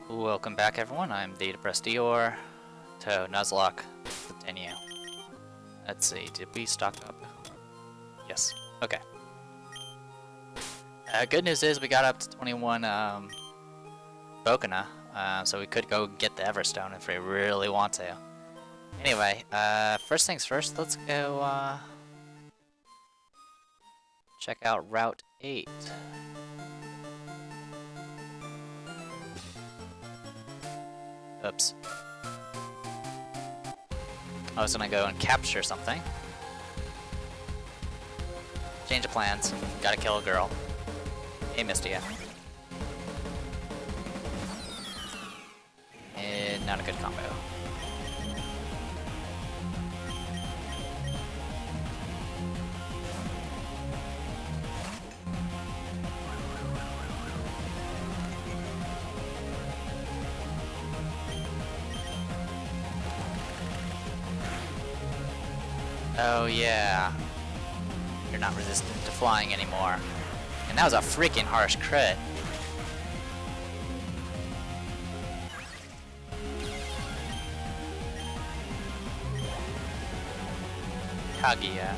Welcome back, everyone. I'm the Depressed Dior. Touhou, Nuzlocke, continue. Let's see, did we stock up? Yes. Okay. Good news is we got up to 21 Bokena, so we could go get the Everstone if we really want to. Anyway, first things first, let's go check out Route 8. Oops. I was gonna go and capture something. Change of plans. Gotta kill a girl. Hey, Mystia. And not a good combo. Oh yeah, you're not resistant to flying anymore. And that was a freaking harsh crit. Kaguya.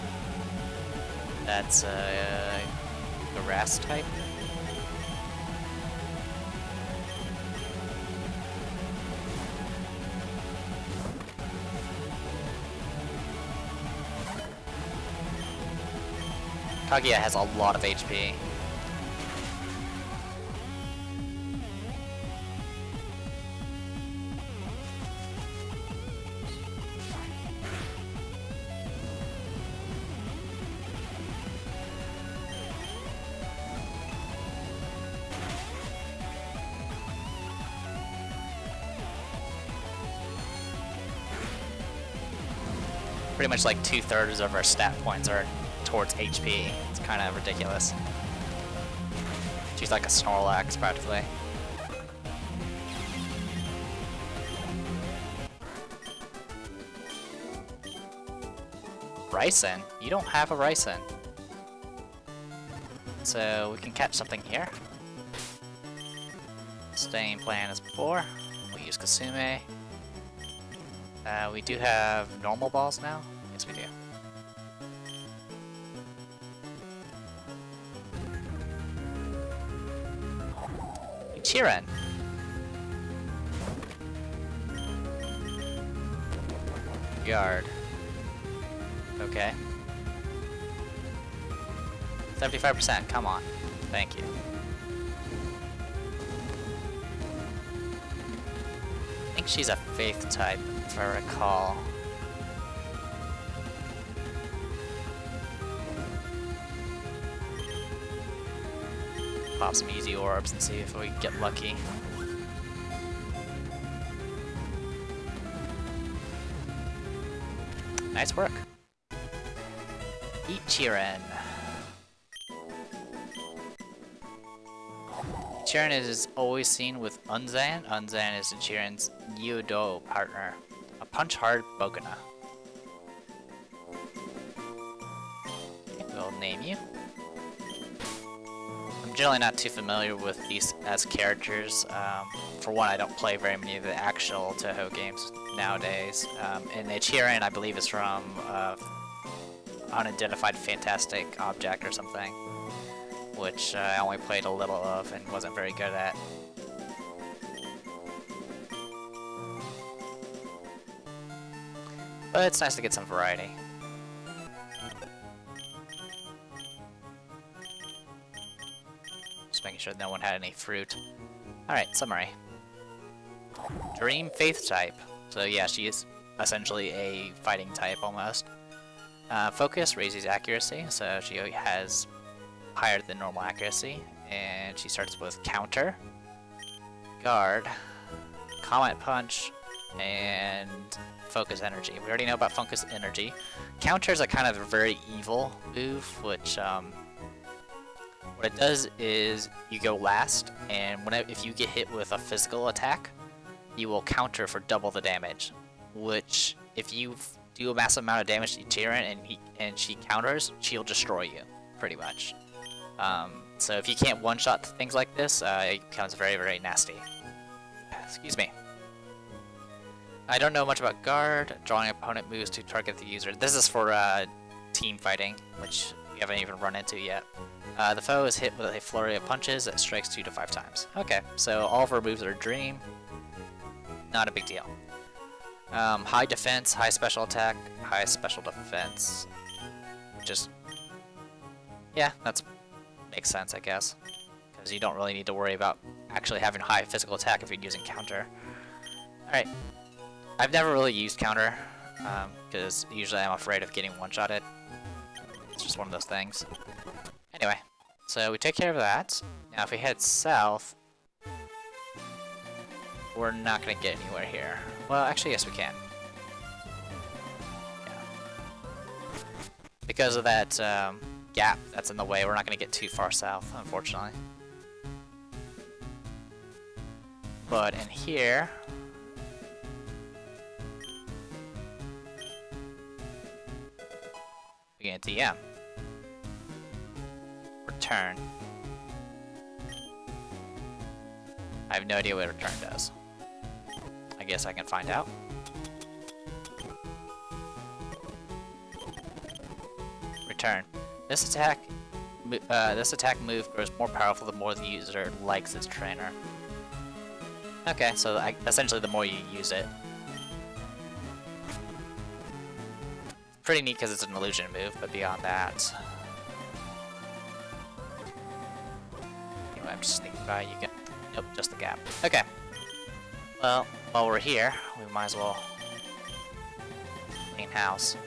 That's a grass type. Kaguya has a lot of HP. Pretty much like 2/3 of our stat points are towards HP. It's kind of ridiculous. She's like a Snorlax, practically. Ryson? You don't have a Ryson. So we can catch something here. Same plan as before. We'll use Kisume. We do have normal balls now? Yes, we do. Chen. Yard. Okay. 75%, come on. Thank you. I think she's a faith type, if I recall. Pop some easy orbs and see if we get lucky. Nice work. Ichiran. Ichiran is always seen with Unzan. Unzan is Ichiran's Yudo partner. A punch-hard Bokena. Okay, we'll name you. I'm generally not too familiar with these as characters. For one, I don't play very many of the actual Touhou games nowadays. And Ichiran, I believe, is from Unidentified Fantastic Object or something, which I only played a little of and wasn't very good at. But it's nice to get some variety. Just making sure no one had any fruit. Alright, summary. Dream Faith type. So yeah, she is essentially a fighting type almost. Focus raises accuracy, so she has higher than normal accuracy. And she starts with Counter, Guard, Comet Punch, and Focus Energy. We already know about Focus Energy. Counter is a kind of a very evil move, which what it does is you go last, and if you get hit with a physical attack, you will counter for double the damage. Which, if you do a massive amount of damage to Tyrion and she counters, she'll destroy you, pretty much. So if you can't one-shot things like this, it becomes very, very nasty. Excuse me. I don't know much about guard. Drawing opponent moves to target the user. This is for team fighting, which we haven't even run into yet. The foe is hit with a flurry of punches that strikes 2 to 5 times. Okay, so all of our moves are dream. Not a big deal. High defense, high special attack, high special defense. Just, yeah, that's makes sense, I guess, because you don't really need to worry about actually having high physical attack if you're using counter. All right. I've never really used counter, because usually I'm afraid of getting one-shotted. It's just one of those things. Anyway, so we take care of that. Now if we head south, we're not going to get anywhere here. Well, actually, yes we can. Yeah. Because of that gap that's in the way, we're not going to get too far south, unfortunately. But in here... we get a DM. Return. I have no idea what return does. I guess I can find out. Return. This attack move grows more powerful the more the user likes its trainer. Okay, so essentially the more you use it. Pretty neat because it's an illusion move, but beyond that... Anyway, I'm just sneaking by, you can... Nope, just the gap. Okay. Well, while we're here, we might as well... clean house.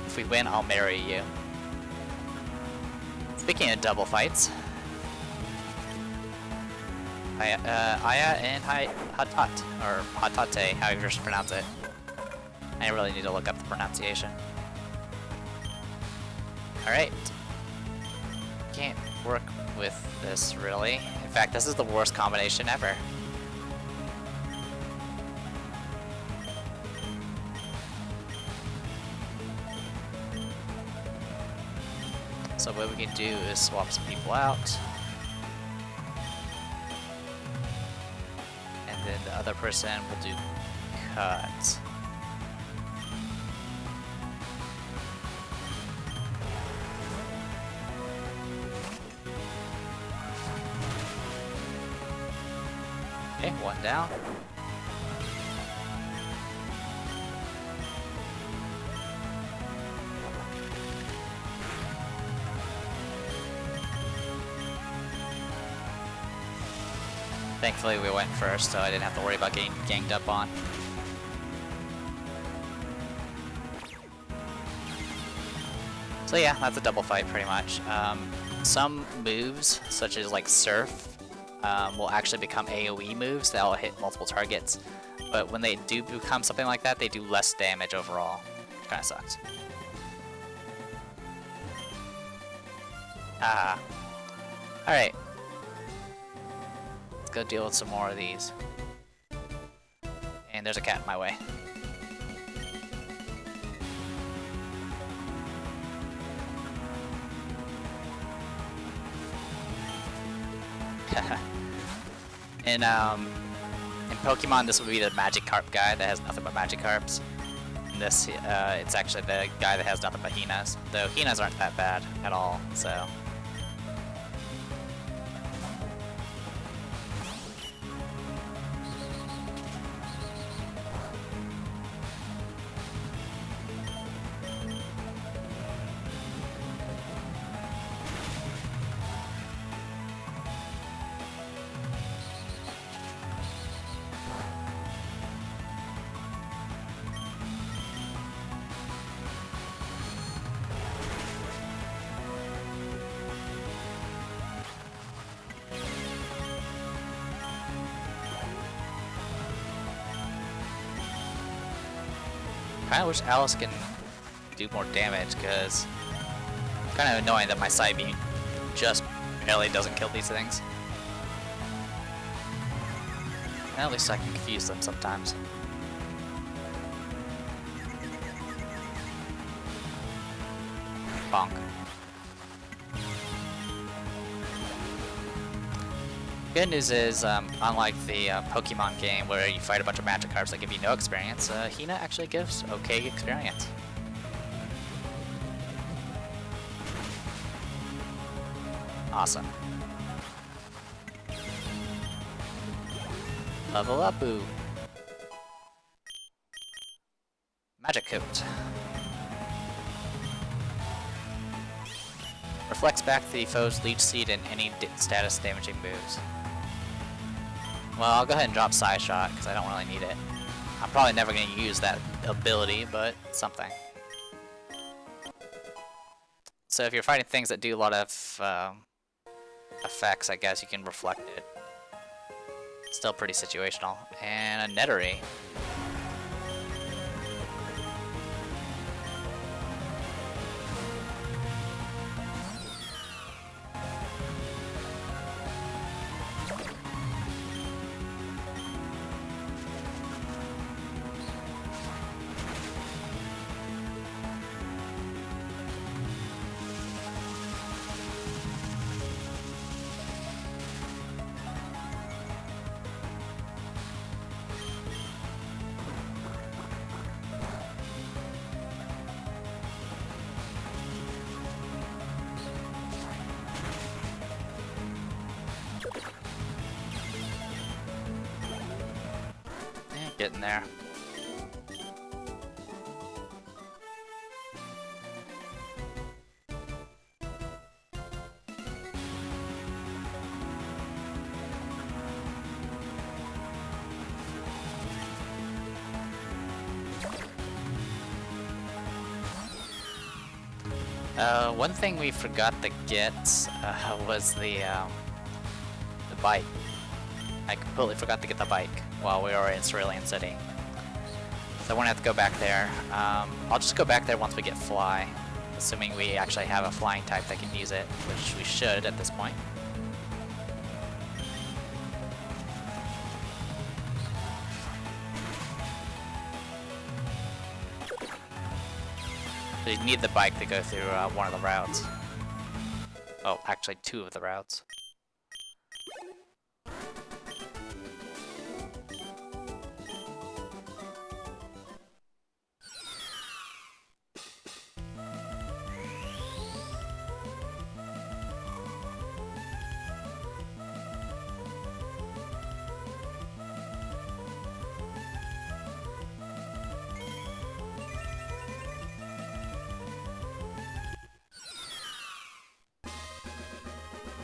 If we win, I'll marry you. Speaking of double fights... Aya and Hatat, or Hatate, however you pronounce it. I really need to look up the pronunciation. Alright. Can't work with this, really. In fact, this is the worst combination ever. So what we can do is swap some people out. Then the other person will do cut. Okay, one down. Thankfully we went first, so I didn't have to worry about getting ganged up on. So yeah, that's a double fight pretty much. Some moves, such as like Surf, will actually become AoE moves that will hit multiple targets. But when they do become something like that, they do less damage overall. Kinda sucks. Ah. Alright. Let's go deal with some more of these. And there's a cat in my way. In Pokemon, this would be the Magikarp guy that has nothing but Magikarps. And this, it's actually the guy that has nothing but Hinas. Though Hinas aren't that bad at all, so... I wish Alice can do more damage, because it's kind of annoying that my side beam just barely doesn't kill these things. And at least I can confuse them sometimes. Bonk. Good news is, unlike the Pokemon game where you fight a bunch of Magikarps that give you no experience, Hina actually gives okay experience. Awesome. Level up, boo. Magic Coat. Reflects back the foe's Leech Seed and any status damaging moves. Well, I'll go ahead and drop Side Shot because I don't really need it. I'm probably never going to use that ability, but something. So if you're fighting things that do a lot of effects, I guess you can reflect it. Still pretty situational. And a Nettery. Getting there. One thing we forgot to get was the bike. I completely forgot to get the bike while we were in Cerulean City. So I won't have to go back there. I'll just go back there once we get Fly, assuming we actually have a flying type that can use it, which we should at this point. So you need the bike to go through one of the routes. Oh, actually 2 of the routes.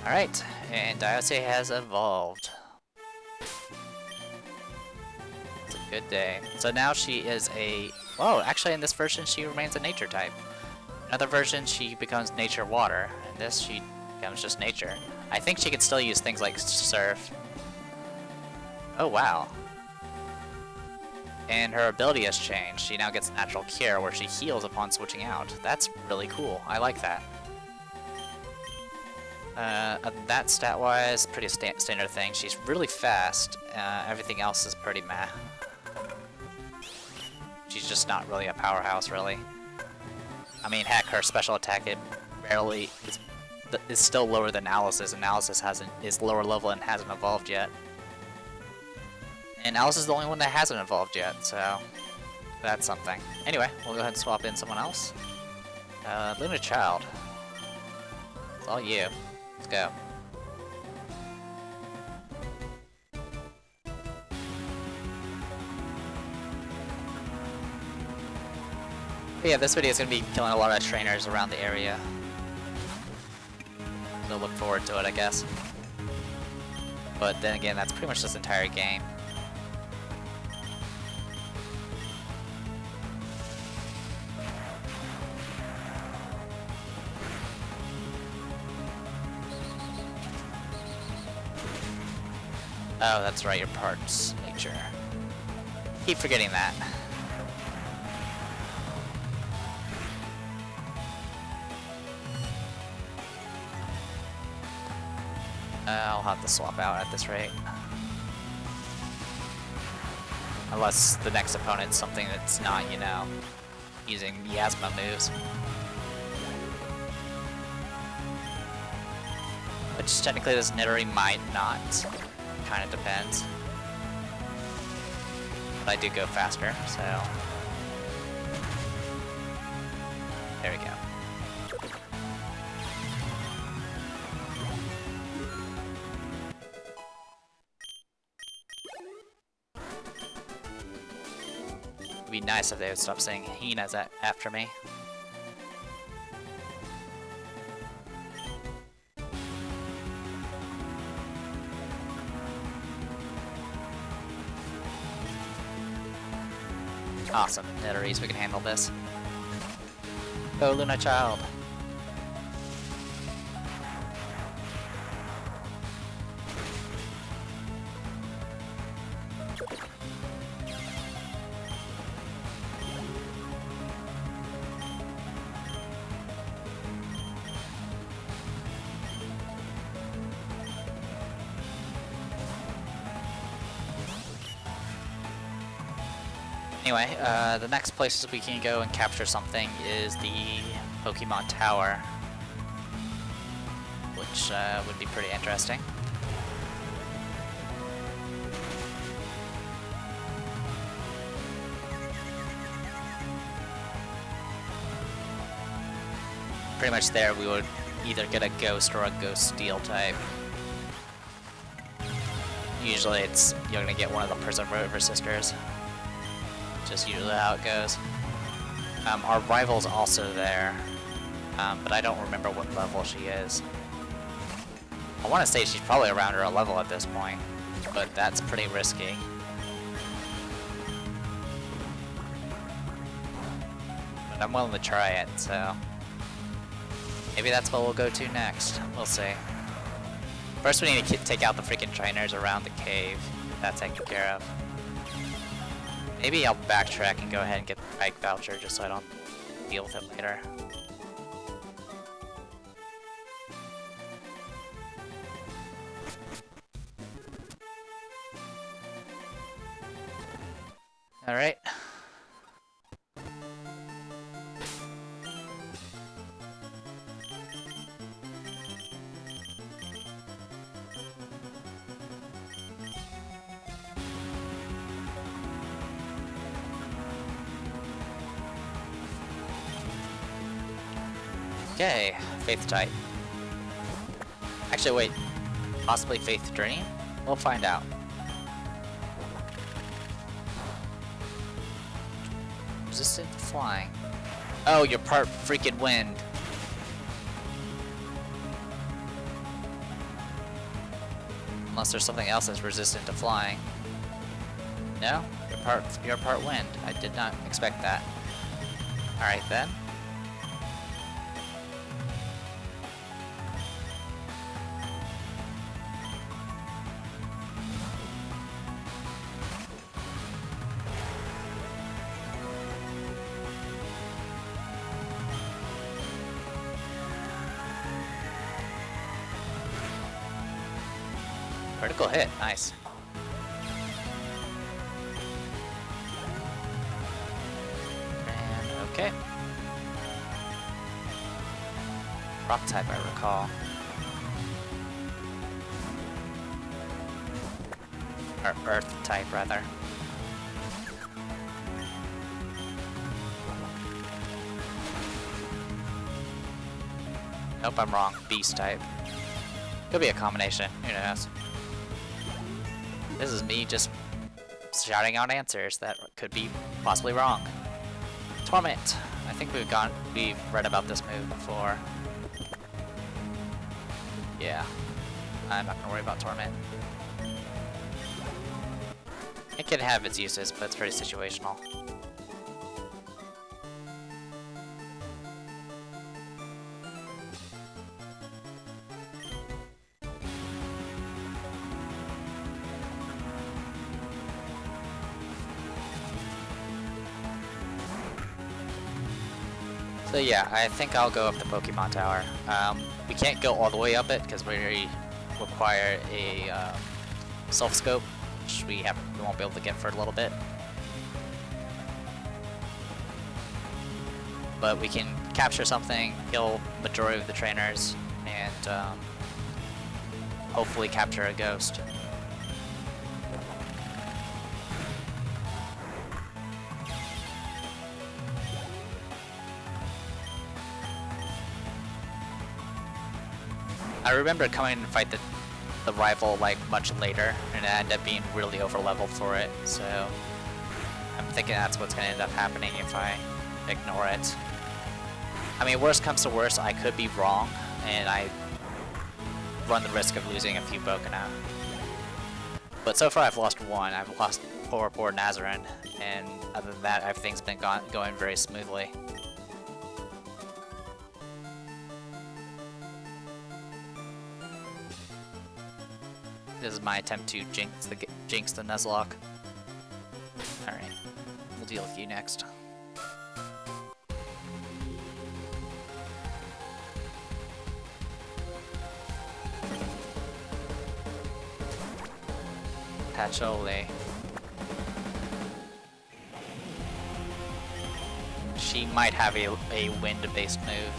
Alright, and Daiyousei has evolved. It's a good day. So now she is a... Whoa, actually in this version she remains a nature type. Another version she becomes nature water. In this she becomes just nature. I think she could still use things like surf. Oh wow. And her ability has changed. She now gets natural cure where she heals upon switching out. That's really cool. I like that. That stat-wise, pretty standard thing. She's really fast. Everything else is pretty meh. She's just not really a powerhouse, really. I mean, heck, her special attack is still lower than Alice's, and Alice's is lower level and hasn't evolved yet. And Alice is the only one that hasn't evolved yet, so that's something. Anyway, we'll go ahead and swap in someone else. Luna Child. It's all you. Let's go. But yeah, this video is going to be killing a lot of trainers around the area. So look forward to it, I guess. But then again, that's pretty much this entire game. Oh, that's right, your part's nature. Keep forgetting that. I'll have to swap out at this rate. Unless the next opponent's something that's not, you know, using Miasma moves. Which technically this Nidori might not. Kind of depends. But I do go faster, so... There we go. It'd be nice if they would stop saying Hina's after me. Awesome, Nidoris, we can handle this. Go, Luna Child! Anyway, the next places we can go and capture something is the Pokemon Tower, which would be pretty interesting. Pretty much there we would either get a Ghost or a Ghost Steel type. Usually you're gonna get one of the Prism Rover sisters. Just usually how it goes. Our rival's also there, but I don't remember what level she is. I want to say she's probably around her level at this point, but that's pretty risky. But I'm willing to try it, so... Maybe that's what we'll go to next. We'll see. First we need to take out the freaking trainers around the cave. Get that taken care of. Maybe I'll backtrack and go ahead and get the bike voucher just so I don't deal with it later. Alright. Okay, Faith type. Actually, wait. Possibly Faith Dream? We'll find out. Resistant to flying. Oh, you're part freaking wind. Unless there's something else that's resistant to flying. No? You're part wind. I did not expect that. Alright then. Critical hit, nice. And okay. Rock type, I recall. Or earth type, rather. Nope, I'm wrong. Beast type. Could be a combination, who knows. This is me just shouting out answers that could be possibly wrong. Torment. I think we've read about this move before. Yeah. I'm not gonna worry about Torment. It can have its uses, but it's pretty situational. So yeah, I think I'll go up the Pokemon Tower. We can't go all the way up it because we require a Self Scope, which we won't be able to get for a little bit. But we can capture something, kill majority of the trainers, and hopefully capture a ghost. I remember coming to fight the rival like much later, and it ended up being really over leveled for it, so I'm thinking that's what's going to end up happening if I ignore it. I mean, worst comes to worst, I could be wrong, and I run the risk of losing a few Bokena. But so far I've lost one. I've lost poor Nazrin, and other than that, everything's been going very smoothly. This is my attempt to jinx the Nuzlocke. Alright, we'll deal with you next. Patchouli. She might have a wind-based move,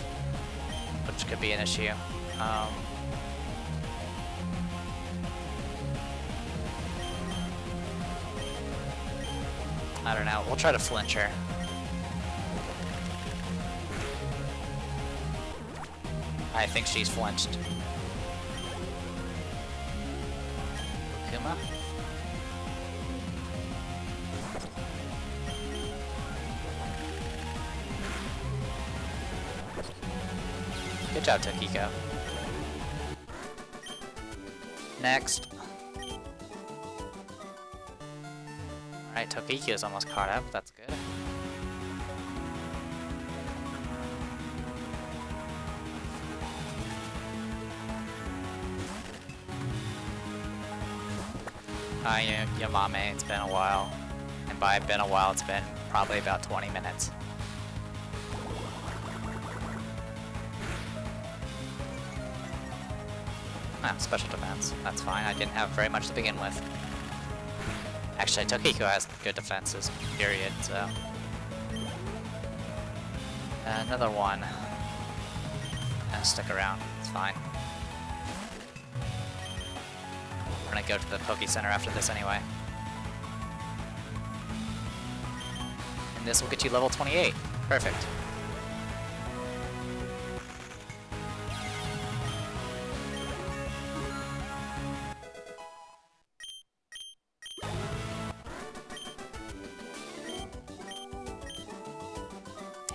which could be an issue. I don't know, we'll try to flinch her. I think she's flinched. Kuma? Good job, Tokiko. Next. Alright, Tokiko's almost caught up, that's good. Yamame, it's been a while. And by been a while, it's been probably about 20 minutes. Ah, special defense, that's fine. I didn't have very much to begin with. Actually, Tokiko has good defenses, period, so... Another one. Stick around, it's fine. We're gonna go to the Poke Center after this anyway. And this will get you level 28. Perfect.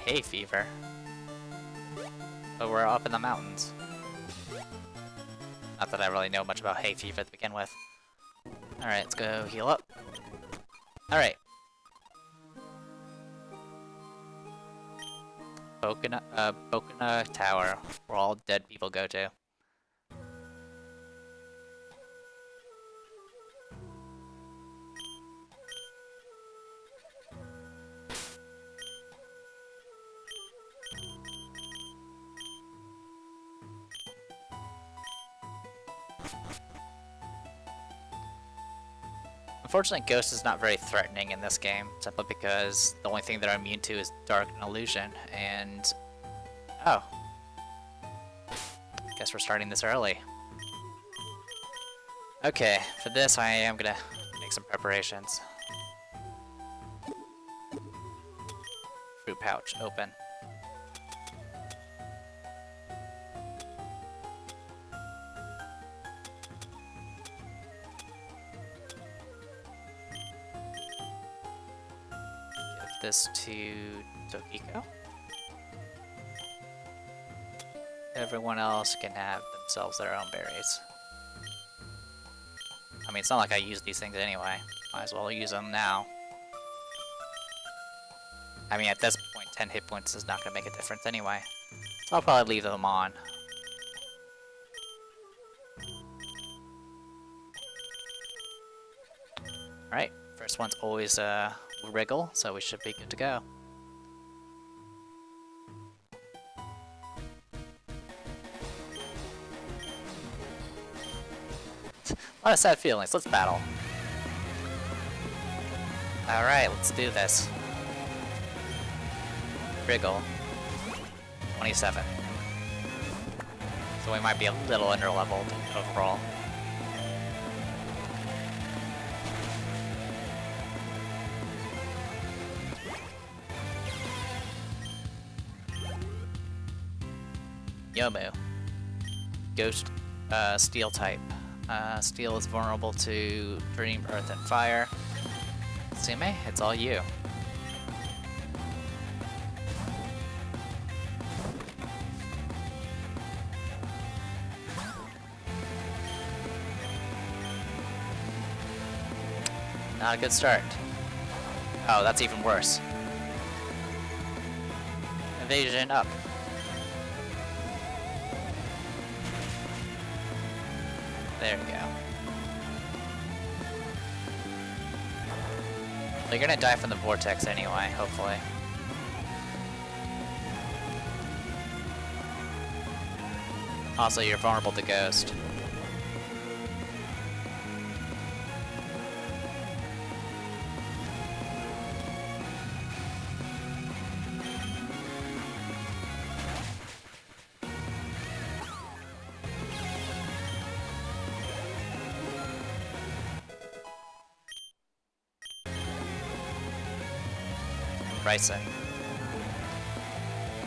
Hay fever. But we're up in the mountains. Not that I really know much about hay fever to begin with. Alright, let's go heal up. Alright. Bokena Tower, where all dead people go to. Unfortunately, Ghost is not very threatening in this game, simply because the only thing they're immune to is Dark and Illusion, and... Oh. Guess we're starting this early. Okay, for this I am gonna make some preparations. Fruit pouch, open. This to Tokiko. Everyone else can have themselves their own berries. I mean, it's not like I use these things anyway. Might as well use them now. I mean, at this point, 10 hit points is not going to make a difference anyway. So I'll probably leave them on. Alright, first one's always wriggle, so we should be good to go. A lot of sad feelings, let's battle. Alright, let's do this. Wriggle. 27. So we might be a little underleveled overall. Yomu. Ghost Steel type. Steel is vulnerable to Dream, Earth, and Fire. Kisume, it's all you. Not a good start. Oh, that's even worse. Evasion up. There we go. They're gonna die from the vortex anyway, hopefully. Also, you're vulnerable to Ghost. Ricin.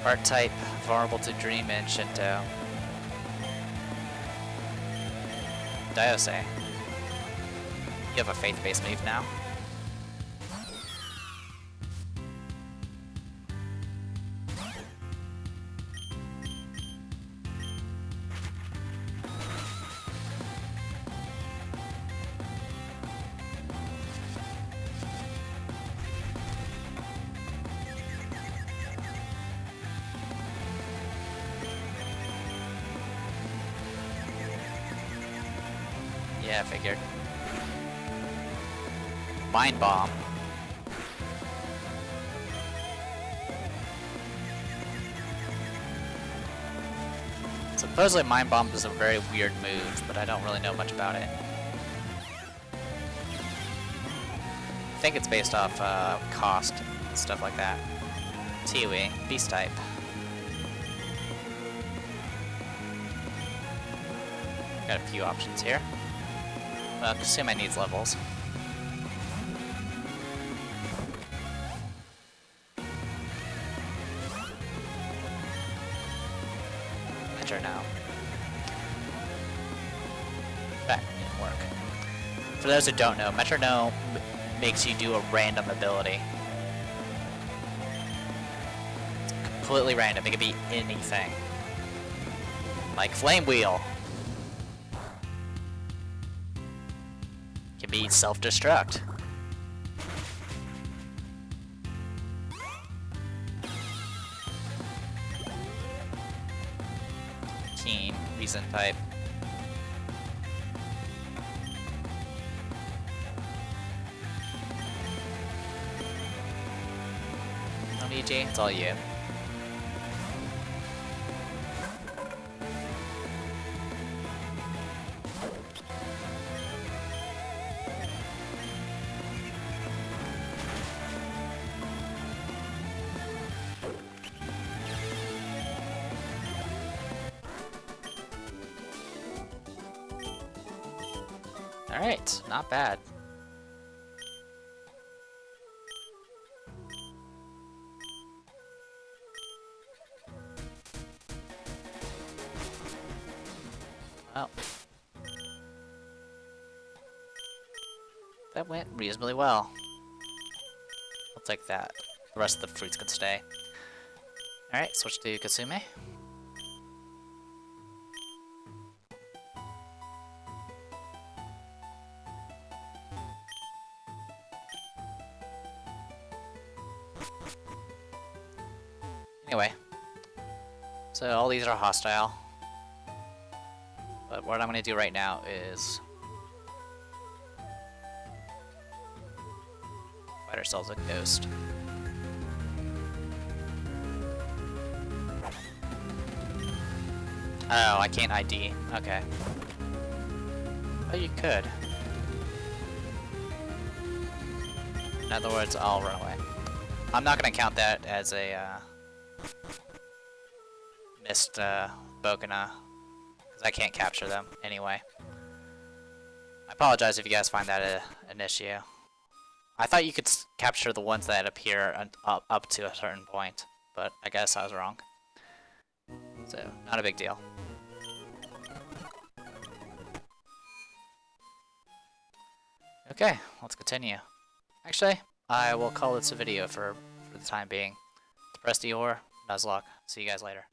Art type, vulnerable to Dream and Shinto. Daiyousei. You have a faith-based move now. Yeah, I figured. Mind Bomb. Supposedly Mind Bomb is a very weird move, but I don't really know much about it. I think it's based off cost and stuff like that. Touhou, Beast type. Got a few options here. Kisume needs levels. Enter now. That didn't work. For those who don't know, Metronome makes you do a random ability. It's completely random. It could be anything. Like Flame Wheel. Can be self-destruct. Keen, Reason type. Momiji, it's all you. Alright, not bad. Well, that went reasonably well. I'll take that. The rest of the fruits can stay. Alright, switch to Kisume. Anyway, so all these are hostile, but what I'm going to do right now is fight ourselves a ghost. Oh, I can't ID. Okay. Oh, you could. In other words, I'll run away. I'm not going to count that as a missed Bokena, because I can't capture them anyway. I apologize if you guys find that an issue. I thought you could capture the ones that appear up to a certain point, but I guess I was wrong. So, not a big deal. Okay, let's continue. Actually, I will call this a video for the time being. It's Press Dior, Nuzlocke. See you guys later.